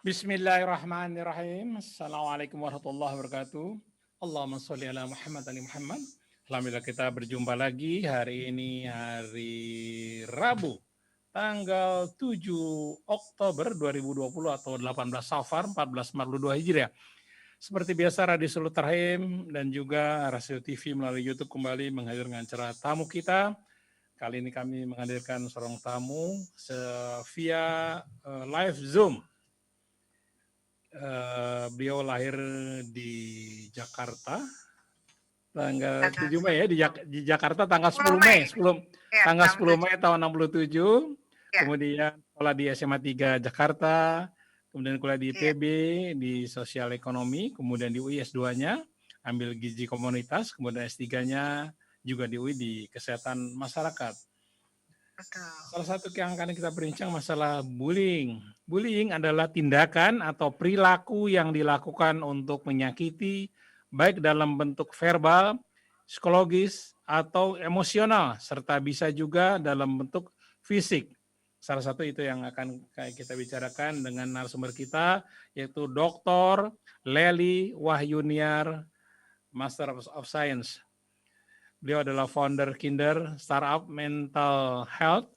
Bismillahirrahmanirrahim. Assalamualaikum warahmatullahi wabarakatuh. Allahumma sholli ala Muhammad ali Muhammad. Alhamdulillah kita berjumpa lagi hari ini hari Rabu tanggal 7 Oktober 2020 atau 18 Safar 1442 Hijriah. Seperti biasa Radio Sulut Tarhim dan juga Rasio TV melalui YouTube kembali menghadirkan acara tamu kita. Kali ini kami menghadirkan seorang tamu via live Zoom. Beliau lahir di Jakarta tanggal 7 Mei ya di Jakarta tanggal 10 Mei, tanggal 10 Mei tahun 67. Ya. Kemudian sekolah di SMA 3 Jakarta, kemudian kuliah di ITB di Sosial Ekonomi, kemudian di UI S2-nya ambil gizi komunitas, kemudian S3-nya juga di UI di Kesehatan Masyarakat. Salah satu yang akan kita bincang masalah bullying. Bullying adalah tindakan atau perilaku yang dilakukan untuk menyakiti baik dalam bentuk verbal, psikologis, atau emosional, serta bisa juga dalam bentuk fisik. Salah satu itu yang akan kita bicarakan dengan narasumber kita, yaitu Dr. Lely Wahyuniar, Master of Science. Beliau adalah founder Kinder Startup Mental Health,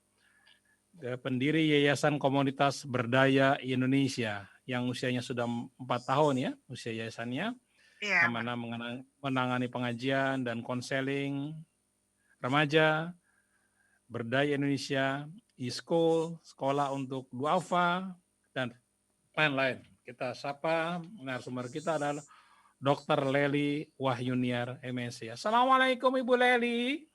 pendiri Yayasan Komunitas Berdaya Indonesia yang usianya sudah 4 tahun ya, usia yayasannya, yang mana menangani pengajian dan konseling remaja, Berdaya Indonesia, e-school, sekolah untuk duafa, dan lain-lain. Kita sapa narasumber kita adalah Dr. Lely Wahyuniar, MSc. Assalamualaikum Ibu Lely.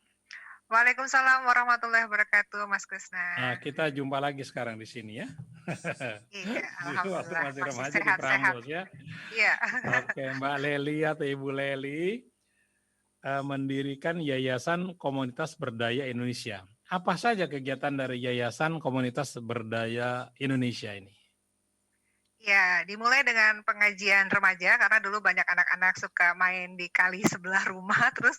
Waalaikumsalam warahmatullahi wabarakatuh, Mas Krisna. Nah, kita jumpa lagi sekarang di sini ya. Iya, alhamdulillah masih remaja sehat, di Prambors ya. Iya. Oke, Mbak Lely atau Ibu Lely mendirikan Yayasan Komunitas Berdaya Indonesia. Apa saja kegiatan dari Yayasan Komunitas Berdaya Indonesia ini? Ya, dimulai dengan pengajian remaja karena dulu banyak anak-anak suka main di kali sebelah rumah, terus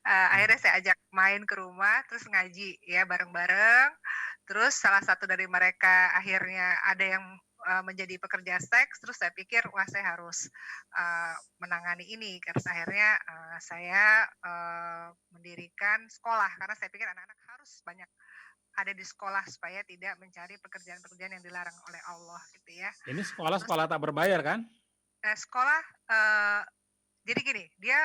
akhirnya saya ajak main ke rumah, terus ngaji ya bareng-bareng. Terus salah satu dari mereka akhirnya ada yang menjadi pekerja seks, terus saya pikir wah saya harus menangani ini, karena akhirnya saya mendirikan sekolah karena saya pikir anak-anak harus banyak ada di sekolah supaya tidak mencari pekerjaan-pekerjaan yang dilarang oleh Allah gitu ya. Ini sekolah tak berbayar kan? Sekolah jadi gini, dia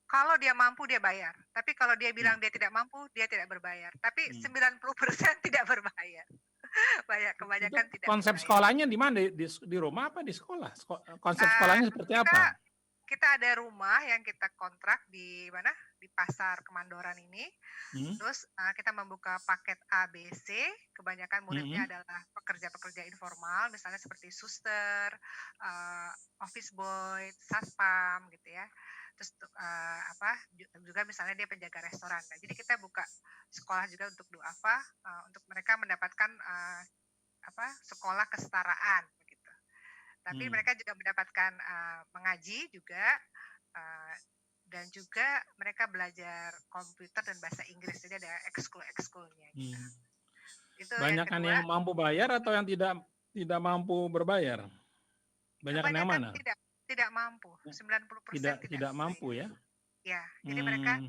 kalau dia mampu dia bayar, tapi kalau dia bilang dia tidak mampu dia tidak berbayar. Tapi 90% tidak berbayar. Kebanyakan tidak. Konsep berbayar. Sekolahnya di mana? Di rumah apa di sekolah? Konsep sekolahnya seperti apa? Kita ada rumah yang kita kontrak di mana? Di Pasar Kemandoran ini. Terus kita membuka paket ABC, kebanyakan muridnya adalah pekerja-pekerja informal, misalnya seperti suster, office boy, satpam gitu ya. Terus juga misalnya dia penjaga restoran. Nah, jadi kita buka sekolah juga untuk duafa, untuk mereka mendapatkan sekolah kesetaraan begitu. Tapi mereka juga mendapatkan mengaji juga, dan juga mereka belajar komputer dan bahasa Inggris, jadi ada ekskul-ekskulnya. Gitu. Itu banyakan yang mampu bayar atau yang tidak mampu berbayar? Banyakan yang mana? Tidak mampu, 90% tidak mampu ya? Ya, jadi mereka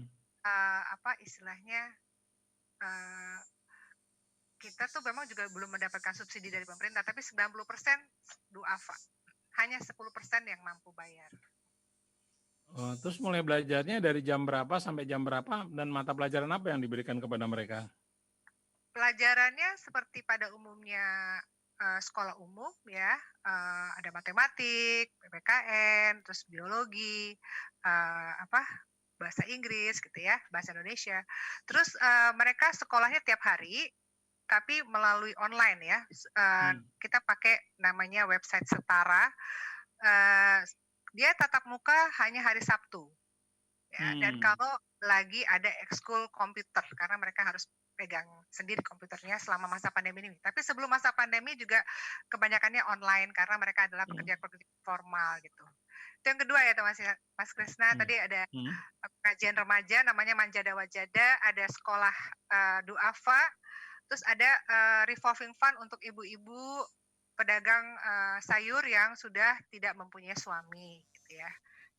istilahnya kita tuh memang juga belum mendapatkan subsidi dari pemerintah, tapi 90% duafa. Hanya 10% yang mampu bayar. Oh, terus mulai belajarnya dari jam berapa sampai jam berapa dan mata pelajaran apa yang diberikan kepada mereka? Pelajarannya seperti pada umumnya sekolah umum ya, ada matematik, PPKN, terus biologi, bahasa Inggris gitu ya, bahasa Indonesia. Terus mereka sekolahnya tiap hari, tapi melalui online ya. Kita pakai namanya website Setara. Dia tatap muka hanya hari Sabtu. Ya, dan kalau lagi ada ekskul komputer, karena mereka harus pegang sendiri komputernya selama masa pandemi ini. Tapi sebelum masa pandemi juga kebanyakannya online karena mereka adalah pekerja-pekerja formal gitu. Itu yang kedua ya Mas Krisna, tadi ada pengajian remaja namanya Manjada Wajada, ada sekolah duafa, terus ada revolving fund untuk ibu-ibu pedagang sayur yang sudah tidak mempunyai suami, gitu ya.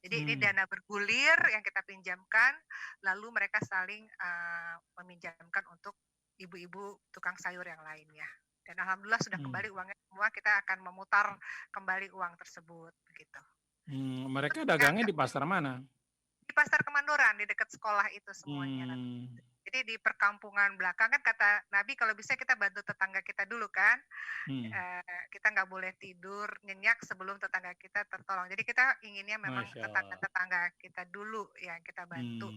Jadi ini dana bergulir yang kita pinjamkan, lalu mereka saling meminjamkan untuk ibu-ibu tukang sayur yang lainnya. Dan alhamdulillah sudah kembali uangnya semua, kita akan memutar kembali uang tersebut, begitu. Mereka dagangnya di pasar mana? Di pasar Kemandoran, di dekat sekolah itu semuanya. Jadi di perkampungan belakang kan kata Nabi kalau bisa kita bantu tetangga kita dulu kan. Kita nggak boleh tidur nyenyak sebelum tetangga kita tertolong. Jadi kita inginnya memang tetangga-tetangga kita dulu yang kita bantu.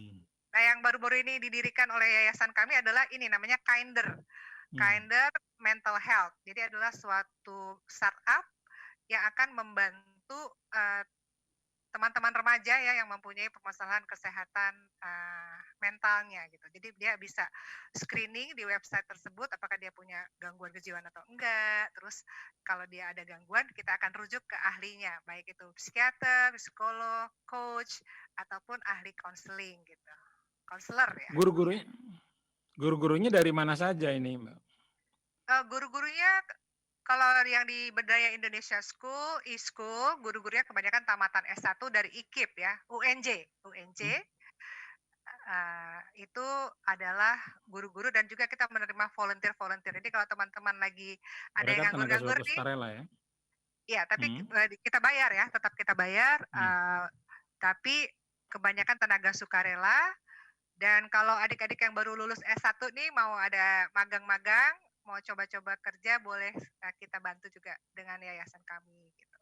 Nah yang baru-baru ini didirikan oleh yayasan kami adalah ini namanya Kinder. Kinder Mental Health. Jadi adalah suatu startup yang akan membantu teman-teman remaja ya yang mempunyai permasalahan kesehatan mentalnya gitu. Jadi dia bisa screening di website tersebut apakah dia punya gangguan kejiwaan atau enggak. Terus kalau dia ada gangguan kita akan rujuk ke ahlinya, baik itu psikiater, psikolog, coach ataupun ahli konseling gitu. Konselor ya. Guru-gurunya dari mana saja ini, Mbak? Guru-gurunya kalau yang di Berdaya Indonesia School, e-school, guru-gurunya kebanyakan tamatan S1 dari IKIP ya, UNJ. Itu adalah guru-guru dan juga kita menerima volunteer. Jadi kalau teman-teman lagi ada yang nganggur-nganggur nih, ya? Iya, tapi kita bayar ya, tetap kita bayar. Tapi kebanyakan tenaga sukarela. Dan kalau adik-adik yang baru lulus S1 nih mau ada magang-magang, mau coba-coba kerja, boleh kita bantu juga dengan yayasan kami. Gitu.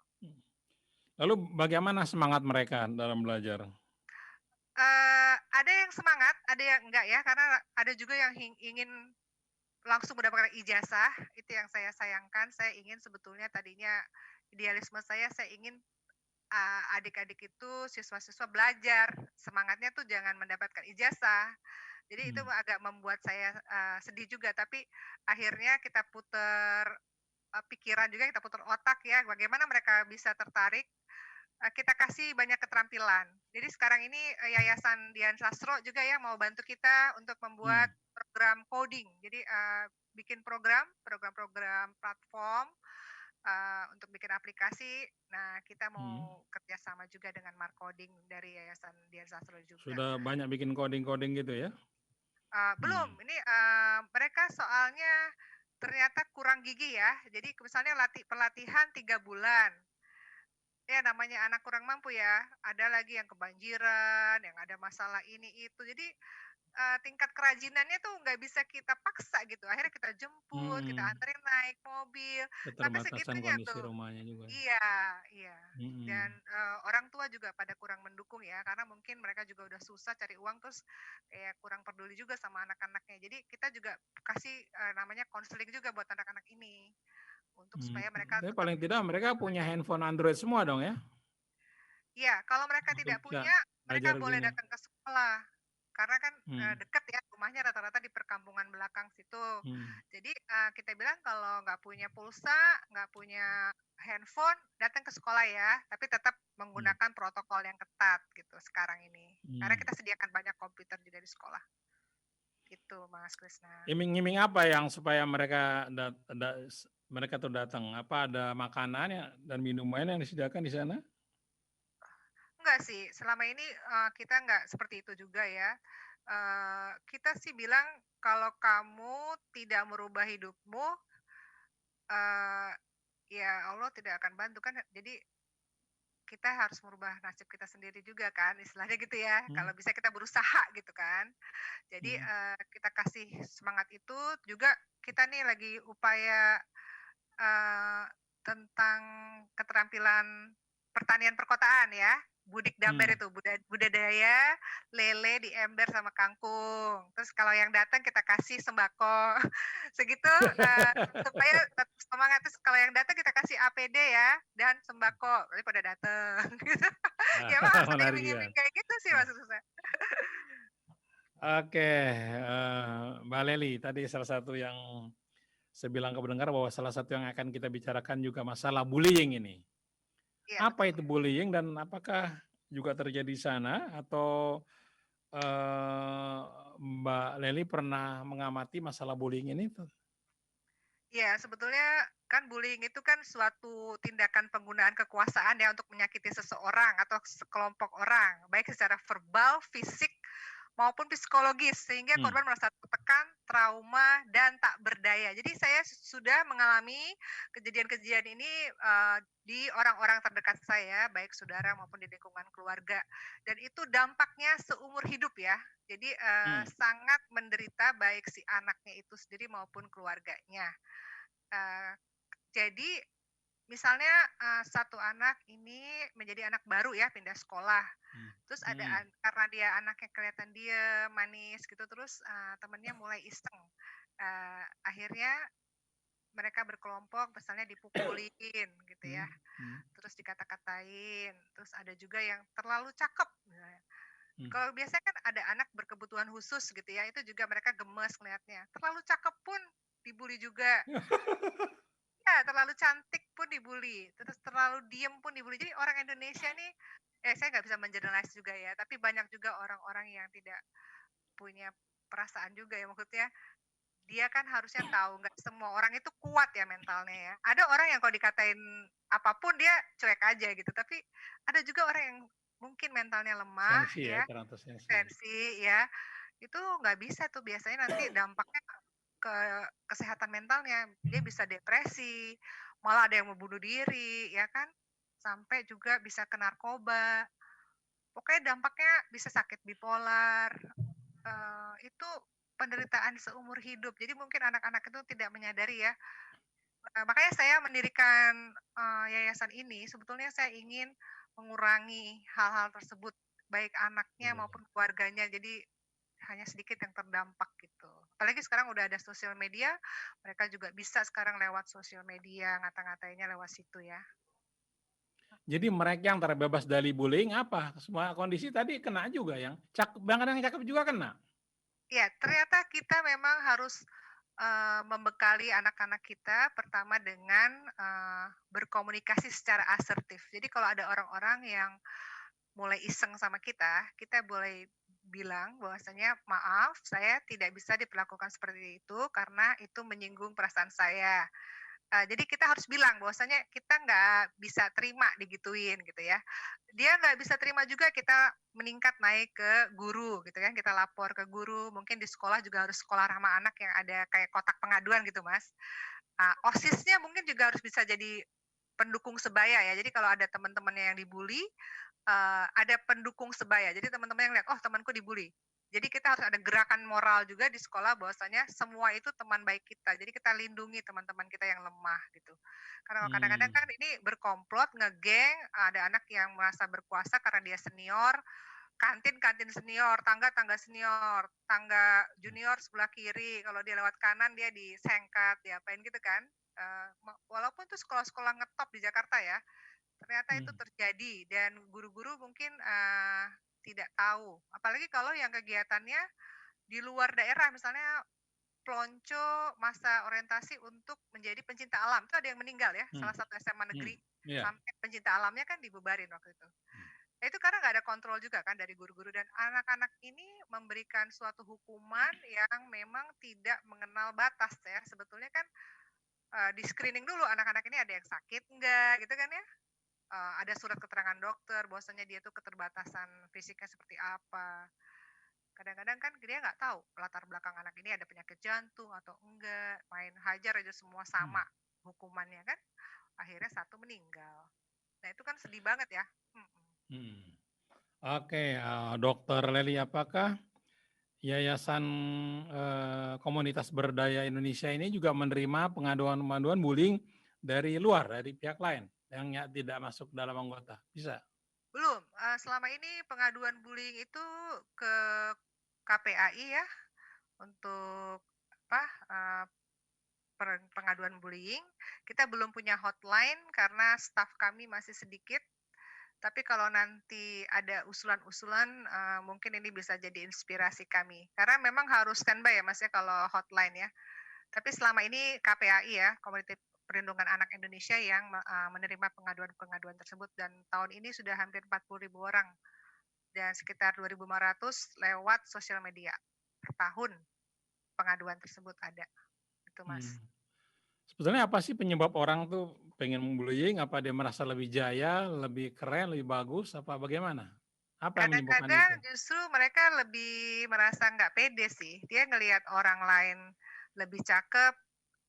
Lalu bagaimana semangat mereka dalam belajar? Ada yang semangat, ada yang enggak ya, karena ada juga yang ingin langsung mendapatkan ijazah, itu yang saya sayangkan. Saya ingin sebetulnya tadinya idealisme saya ingin adik-adik itu siswa-siswa belajar, semangatnya tuh jangan mendapatkan ijazah. Jadi itu agak membuat saya sedih juga, tapi akhirnya kita putar pikiran juga, kita putar otak ya, bagaimana mereka bisa tertarik. Kita kasih banyak keterampilan. Jadi sekarang ini Yayasan Dian Sastro juga ya mau bantu kita untuk membuat program coding. Jadi bikin program platform untuk bikin aplikasi. Nah, kita mau kerjasama juga dengan Markoding dari Yayasan Dian Sastro juga. Sudah banyak bikin coding-coding gitu ya? Belum, ini mereka soalnya ternyata kurang gigih ya. Jadi misalnya pelatihan 3 bulan. Ya namanya anak kurang mampu ya, ada lagi yang kebanjiran, yang ada masalah ini itu. Jadi tingkat kerajinannya tuh nggak bisa kita paksa gitu. Akhirnya kita jemput, kita anterin naik mobil, sampai Keterbatasan segitunya kondisi tuh. rumahnya juga. Iya. Dan orang tua juga pada kurang mendukung ya, karena mungkin mereka juga udah susah cari uang, terus kayak kurang peduli juga sama anak-anaknya. Jadi kita juga kasih namanya konseling juga buat anak-anak ini. Untuk supaya mereka tapi paling tidak mereka punya handphone Android semua dong ya? Iya, kalau mereka tidak punya, mereka boleh datang ke sekolah. Karena kan dekat ya, rumahnya rata-rata di perkampungan belakang situ. Jadi kita bilang kalau nggak punya pulsa, nggak punya handphone, datang ke sekolah ya. Tapi tetap menggunakan protokol yang ketat gitu sekarang ini. Karena kita sediakan banyak komputer juga di sekolah. Gitu Mas Krisna. Iming-iming apa yang supaya mereka tuh datang? Apa ada makanan dan minuman yang disediakan di sana? Enggak sih, selama ini kita nggak seperti itu juga ya. Kita sih bilang kalau kamu tidak merubah hidupmu, ya Allah tidak akan bantu kan. Jadi kita harus merubah nasib kita sendiri juga kan, istilahnya gitu ya. Kalau bisa kita berusaha gitu kan. Jadi kita kasih semangat itu juga. Kita nih lagi upaya tentang keterampilan pertanian perkotaan ya. Budik damber itu, budidaya lele di ember sama kangkung. Terus kalau yang datang kita kasih sembako. Segitu supaya tetap semangat. Terus kalau yang datang kita kasih APD ya dan sembako. Berarti pada datang. Ya Mas, ada iming-iming kayak gitu sih Mas Susah. Oke, Mbak Leli, tadi salah satu yang saya bilang ke pendengar bahwa salah satu yang akan kita bicarakan juga masalah bullying ini. Ya, apa itu bullying dan apakah juga terjadi di sana atau Mbak Leli pernah mengamati masalah bullying ini? Ya, sebetulnya kan bullying itu kan suatu tindakan penggunaan kekuasaan ya untuk menyakiti seseorang atau sekelompok orang, baik secara verbal, fisik, maupun psikologis, sehingga Hmm, korban merasa tertekan, trauma, dan tak berdaya. Jadi saya sudah mengalami kejadian-kejadian ini di orang-orang terdekat saya, baik saudara maupun di lingkungan keluarga. Dan itu dampaknya seumur hidup ya. Jadi hmm, sangat menderita baik si anaknya itu sendiri maupun keluarganya. Eee, jadi misalnya, satu anak ini menjadi anak baru ya, pindah sekolah, hmm, terus ada hmm, karena dia anaknya kelihatan diem, manis gitu, terus, temennya mulai iseng, akhirnya mereka berkelompok misalnya dipukulin gitu ya, hmm, hmm, terus dikata-katain, terus ada juga yang terlalu cakep misalnya. hmm. Kalau biasanya kan ada anak berkebutuhan khusus gitu ya, itu juga mereka gemes ngelihatnya, terlalu cakep pun dibully juga. Ya, terlalu cantik pun dibully, terus terlalu diem pun dibully. Jadi orang Indonesia nih, saya nggak bisa men-generalize juga ya, tapi banyak juga orang-orang yang tidak punya perasaan juga ya, maksudnya dia kan harusnya tahu nggak semua orang itu kuat ya mentalnya ya. Ada orang yang kalau dikatain apapun dia cuek aja gitu, tapi ada juga orang yang mungkin mentalnya lemah Sensi ya, ya, kurang tersensi. sensi ya, itu nggak bisa tuh biasanya nanti dampaknya ke kesehatan mentalnya. Dia bisa depresi, malah ada yang mau bunuh diri, ya kan? Sampai juga bisa ke narkoba. Pokoknya dampaknya bisa sakit bipolar, itu penderitaan seumur hidup. Jadi mungkin anak-anak itu tidak menyadari ya, makanya saya mendirikan, yayasan ini sebetulnya saya ingin mengurangi hal-hal tersebut, baik anaknya maupun keluarganya. Jadi hanya sedikit yang terdampak gitu. Apalagi sekarang udah ada sosial media, mereka juga bisa sekarang lewat sosial media, ngata-ngatainnya lewat situ ya. Jadi mereka yang terbebas dari bullying apa? Semua kondisi tadi kena juga yang cakep, yang cakep juga kena. Ya, ternyata kita memang harus, membekali anak-anak kita pertama dengan, berkomunikasi secara asertif. Jadi kalau ada orang-orang yang mulai iseng sama kita, kita boleh bilang bahwasanya, "Maaf, saya tidak bisa diperlakukan seperti itu karena itu menyinggung perasaan saya." Jadi kita harus bilang bahwasanya kita nggak bisa terima digituin gitu ya. Dia nggak bisa terima juga kita meningkat naik ke guru gitu kan, kita lapor ke guru, mungkin di sekolah juga harus sekolah ramah anak yang ada kayak kotak pengaduan gitu, Mas. OSIS-nya mungkin juga harus bisa jadi pendukung sebaya ya. Jadi kalau ada teman-temannya yang dibully, ada pendukung sebaya. Jadi teman-teman yang lihat, "Oh, temanku dibully." Jadi kita harus ada gerakan moral juga di sekolah bahwasanya semua itu teman baik kita. Jadi kita lindungi teman-teman kita yang lemah gitu. Karena kadang-kadang Hmm, kan ini berkomplot, ngegeng, ada anak yang merasa berkuasa karena dia senior, kantin kantin senior, tangga tangga senior, tangga junior sebelah kiri, kalau dia lewat kanan dia disengkat, diapain gitu kan. Walaupun itu sekolah-sekolah ngetop di Jakarta ya, ternyata itu hmm, terjadi dan guru-guru mungkin, tidak tahu. Apalagi kalau yang kegiatannya di luar daerah, misalnya pelonco masa orientasi untuk menjadi pencinta alam, itu ada yang meninggal ya, hmm, salah satu SMA hmm. negeri, Iya. sampai pencinta alamnya kan dibubarin waktu itu. Nah, itu karena nggak ada kontrol juga kan dari guru-guru dan anak-anak ini memberikan suatu hukuman yang memang tidak mengenal batas ya. Sebetulnya kan, di-screening dulu anak-anak ini ada yang sakit enggak gitu kan ya, ada surat keterangan dokter bahwasanya dia tuh keterbatasan fisiknya seperti apa. Kadang-kadang kan dia nggak tahu latar belakang anak ini ada penyakit jantung atau enggak, main hajar aja semua Hmm, sama hukumannya kan, akhirnya satu meninggal. Nah, itu kan sedih banget ya. Mhm. hmm. Oke, Dokter Leli, apakah Yayasan Komunitas Berdaya Indonesia ini juga menerima pengaduan-pengaduan bullying dari luar, dari pihak lain yang tidak masuk dalam anggota? Bisa? Belum, selama ini pengaduan bullying itu ke KPAI ya, untuk apa, pengaduan bullying. Kita belum punya hotline karena staf kami masih sedikit, tapi kalau nanti ada usulan-usulan, mungkin ini bisa jadi inspirasi kami. Karena memang harus standby ya, Mas, ya, kalau hotline ya. Tapi selama ini KPAI ya, Komunitas Perlindungan Anak Indonesia yang menerima pengaduan-pengaduan tersebut dan tahun ini sudah hampir 40.000 orang dan sekitar 2.500 lewat sosial media per tahun pengaduan tersebut ada, itu Mas. Hmm. Sebetulnya apa sih penyebab orang tuh pengen bullying? Apa dia merasa lebih jaya, lebih keren, lebih bagus, apa bagaimana? Apa yang menyebabkan Kadang-kadang itu? justru mereka lebih merasa nggak pede sih. Dia ngelihat orang lain lebih cakep,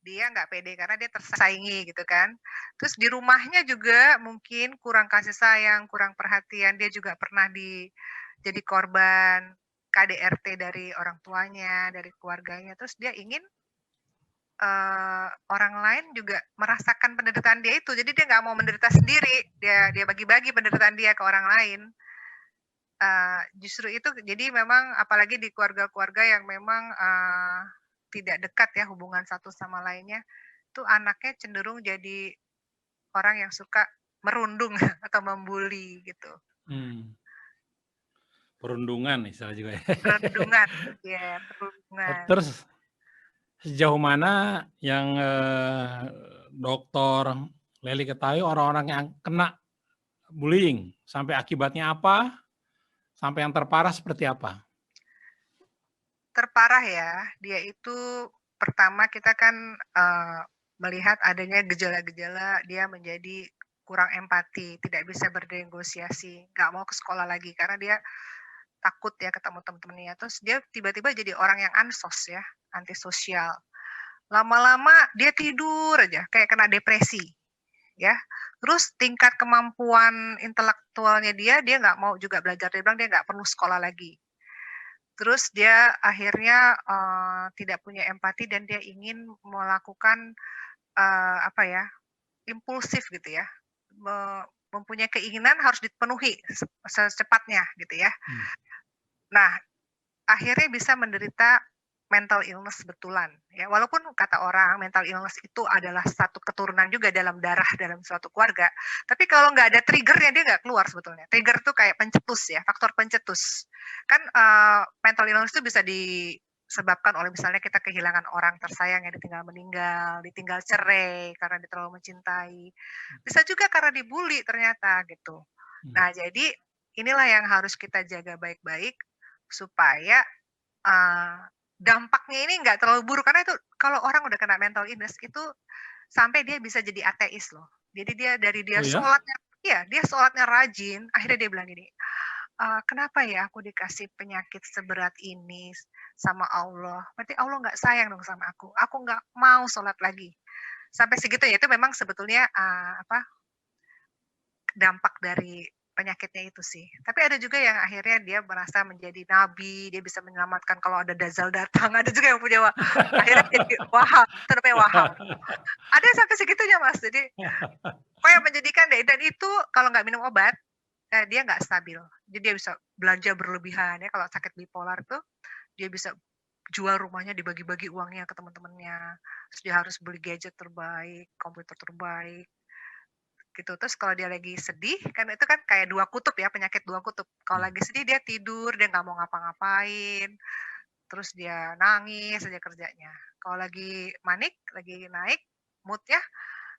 dia nggak pede karena dia tersaingi gitu kan. Terus di rumahnya juga mungkin kurang kasih sayang, kurang perhatian. Dia juga pernah jadi korban KDRT dari orang tuanya, dari keluarganya. Terus dia ingin orang lain juga merasakan penderitaan dia itu. Jadi dia nggak mau menderita sendiri. Dia bagi-bagi penderitaan dia ke orang lain. Justru itu jadi memang apalagi di keluarga-keluarga yang memang, tidak dekat ya hubungan satu sama lainnya, tuh anaknya cenderung jadi orang yang suka merundung atau membuli gitu. Hmm, perundungan istilah juga ya. Perundungan, ya perundungan. Terus sejauh mana yang Dokter Lely ketahui orang-orang yang kena bullying sampai akibatnya apa? Sampai yang terparah seperti apa? Terparah ya, dia itu pertama kita kan, melihat adanya gejala-gejala dia menjadi kurang empati, tidak bisa bernegosiasi, nggak mau ke sekolah lagi karena dia takut ya ketemu teman-temannya, terus dia tiba-tiba jadi orang yang ansos ya, antisosial. Lama-lama dia tidur aja, kayak kena depresi, ya. Terus tingkat kemampuan intelektualnya dia nggak mau juga belajar, dia bilang dia nggak perlu sekolah lagi. Terus dia akhirnya, tidak punya empati dan dia ingin melakukan, apa ya, impulsif gitu ya, mempunyai keinginan harus dipenuhi secepatnya gitu ya. Hmm. Nah, akhirnya bisa menderita mental illness betulan, ya. Walaupun kata orang mental illness itu adalah satu keturunan juga dalam darah dalam suatu keluarga, tapi kalau nggak ada trigger-nya dia nggak keluar sebetulnya. Trigger tuh kayak pencetus ya, faktor pencetus. Kan, mental illness itu bisa disebabkan oleh misalnya kita kehilangan orang tersayang yang ditinggal meninggal, ditinggal cerai karena dia terlalu mencintai. Bisa juga karena dibully ternyata gitu. Hmm. Nah, jadi inilah yang harus kita jaga baik-baik supaya Eee, dampaknya ini nggak terlalu buruk, karena itu kalau orang udah kena mental illness itu sampai dia bisa jadi ateis loh. Jadi dia Oh ya? sholatnya iya, dia sholatnya rajin, akhirnya dia bilang gini, "Kenapa ya aku dikasih penyakit seberat ini sama Allah? Berarti Allah nggak sayang dong sama aku nggak mau sholat lagi." Sampai segitunya, itu memang sebetulnya, apa, dampak dari penyakitnya itu sih. Tapi ada juga yang akhirnya dia merasa menjadi nabi, dia bisa menyelamatkan kalau ada dajjal datang, ada juga yang punya akhirnya jadi wahab, itu namanya wahab. Ada yang sampai segitunya Mas, jadi kayak menjadikan deh dan itu kalau nggak minum obat, dia nggak stabil. Jadi dia bisa belanja berlebihan ya, kalau sakit bipolar tuh, dia bisa jual rumahnya, dibagi-bagi uangnya ke teman-temannya, terus dia harus beli gadget terbaik, komputer terbaik. Gitu, terus kalau dia lagi sedih, kan itu kan kayak 2 kutub ya, penyakit 2 kutub. Kalau Hmm. lagi sedih dia tidur, dia nggak mau ngapa-ngapain, terus dia nangis aja kerjanya. Kalau lagi manik, lagi naik mood-nya,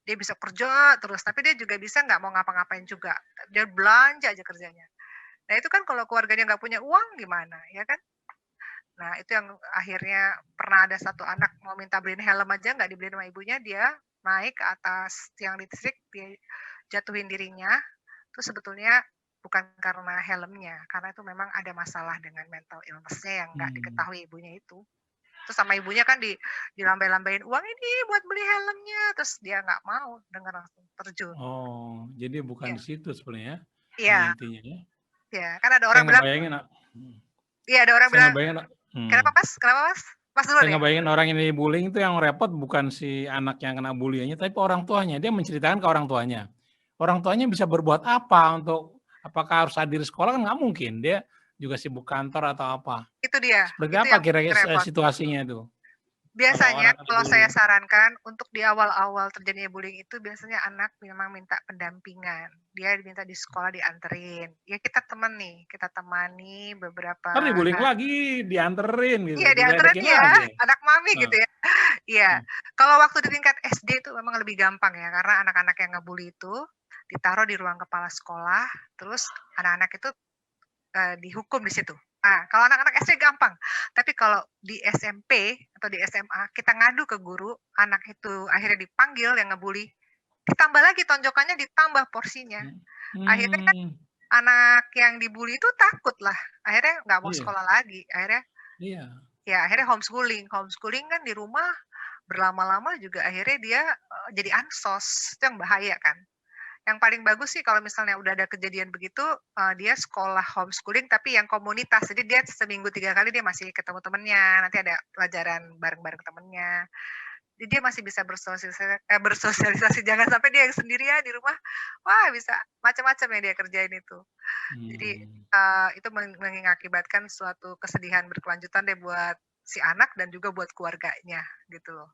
dia bisa kerja terus, tapi dia juga bisa nggak mau ngapa-ngapain juga, dia belanja aja kerjanya. Nah itu kan kalau keluarganya nggak punya uang gimana, ya kan? Nah itu yang akhirnya pernah ada satu anak mau minta beliin helm aja nggak dibeliin sama ibunya, dia naik ke atas tiang listrik, dia jatuhin dirinya, itu sebetulnya bukan karena helmnya, karena itu memang ada masalah dengan mental illness-nya yang nggak Hmm. diketahui ibunya itu. Terus sama ibunya kan dilambai-lambain, "Uang ini buat beli helmnya," terus dia nggak mau denger, langsung terjun. Oh, jadi bukan Iya di situ sebenarnya ya, iya intinya ya. iya, kan ada Saya orang bilang ngebayangin, iya ada orang saya bilang, ngebayangin, "Kenapa Mas? Kenapa Mas?" Mas saya duluan ya? ngebayangin orang ini bullying itu yang repot bukan si anak yang kena bullying-nya, tapi orang tuanya. Dia menceritakan ke orang tuanya. Orang tuanya bisa berbuat apa untuk apakah harus hadir sekolah kan nggak mungkin, dia juga sibuk kantor atau apa. Itu dia, Seperti itu apa yang kira-kira repot. situasinya itu kalau Biasanya orang kena kalau saya bullying? sarankan untuk di awal-awal terjadinya bullying itu biasanya anak memang minta pendampingan. Dia diminta di sekolah dianterin. Ya kita temani, kita temani Entar beberapa di-bullying lagi, dianterin gitu, iya dianterin diledekin ya, lagi. anak mami Heeh, gitu ya. Iya, mmm, kalau waktu di tingkat SD itu memang lebih gampang ya, karena anak-anak yang ngebully itu ditaruh di ruang kepala sekolah, terus anak-anak itu, dihukum di situ. Kalau anak-anak SD gampang, tapi kalau di SMP atau di SMA kita ngadu ke guru, anak itu akhirnya dipanggil yang ngebully, ditambah lagi tonjokannya, ditambah porsinya. Akhirnya kan Hmm, anak yang dibully itu takut lah, akhirnya nggak mau iya, sekolah lagi, akhirnya iya. akhirnya homeschooling. Homeschooling kan di rumah berlama-lama juga akhirnya dia, jadi ansos, itu yang bahaya kan. Yang paling bagus sih kalau misalnya udah ada kejadian begitu, dia sekolah homeschooling tapi yang komunitas. Jadi dia seminggu 3 kali dia masih ketemu temennya, nanti ada pelajaran bareng-bareng temennya. Jadi dia masih bisa bersosialisasi, jangan sampai dia yang sendirian di rumah, wah bisa macam-macam yang dia kerjain itu. Jadi, Hmm. itu mengakibatkan suatu kesedihan berkelanjutan deh buat si anak dan juga buat keluarganya, gitu loh.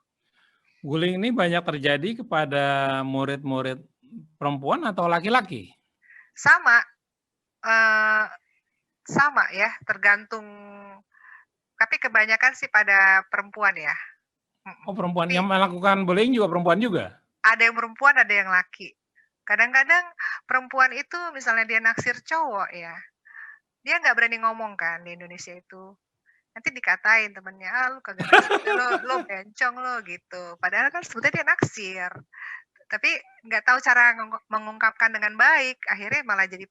Bullying ini banyak terjadi kepada murid-murid perempuan atau laki-laki? Sama, eee, sama ya, tergantung, tapi kebanyakan sih pada perempuan ya, Oh, perempuan tapi yang melakukan bullying juga perempuan juga? ada yang perempuan, ada yang laki. Kadang-kadang perempuan itu misalnya dia naksir cowok ya, dia nggak berani ngomong kan di Indonesia itu. Nanti dikatain temennya, "Ah, lu kagak naksir, lu bencong lu," gitu. Padahal kan sebetulnya dia naksir, tapi nggak tahu cara mengungkapkan dengan baik, akhirnya malah jadi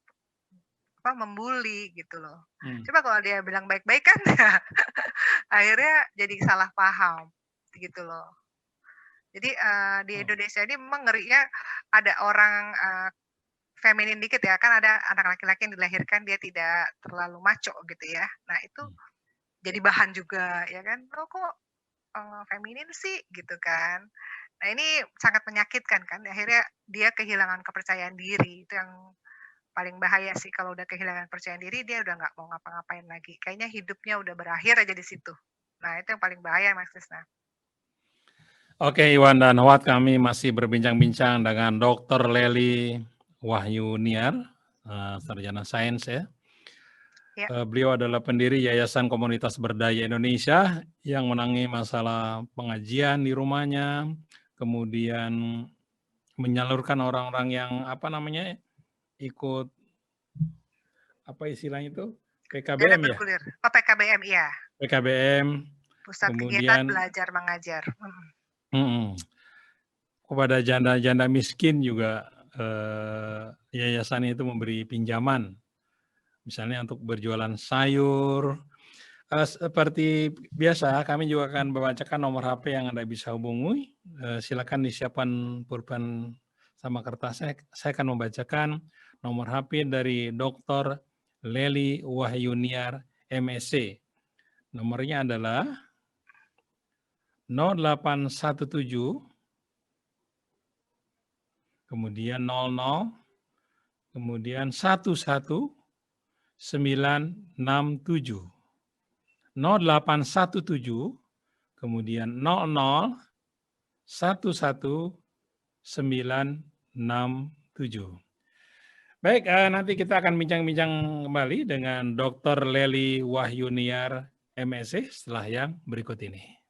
membuli gitu loh. Hmm. Coba kalau dia bilang baik-baik kan akhirnya jadi salah paham, gitu loh. Jadi, di Oh, Indonesia ini memang ngerinya ada orang, feminin dikit ya, kan ada anak laki-laki yang dilahirkan dia tidak terlalu macho gitu ya. Nah itu hmm. jadi bahan juga ya kan, "Lo kok, feminin sih?" Gitu kan. Nah ini sangat menyakitkan kan, akhirnya dia kehilangan kepercayaan diri, itu yang paling bahaya sih kalau udah kehilangan kepercayaan diri, dia udah nggak mau ngapa-ngapain lagi, kayaknya hidupnya udah berakhir aja di situ. Nah itu yang paling bahaya Mas Krisna. Oke, Iwan dan Howat, kami masih berbincang-bincang dengan Dr. Lely Wahyuniar, sarjana sains ya. Ya, Beliau adalah pendiri Yayasan Komunitas Berdaya Indonesia yang menangani masalah pengajian di rumahnya, kemudian menyalurkan orang-orang yang ikut apa istilahnya itu dana PKBM ya, bergulir. Oh PKBM, iya, PKBM, Pusat Kegiatan kemudian Belajar Mengajar, kepada janda-janda miskin juga yayasan itu memberi pinjaman, misalnya untuk berjualan sayur. Seperti biasa, kami juga akan membacakan nomor HP yang Anda bisa hubungi. Silakan disiapkan pulpen sama kertas. Saya akan membacakan nomor HP dari Dr. Lely Wahyuniar, MSc. Nomornya adalah 0817, kemudian 00, kemudian 11967. 0817, kemudian 00, 11967. Baik, nanti kita akan bincang-bincang kembali dengan Dr. Lely Wahyuniar, MSc, setelah yang berikut ini.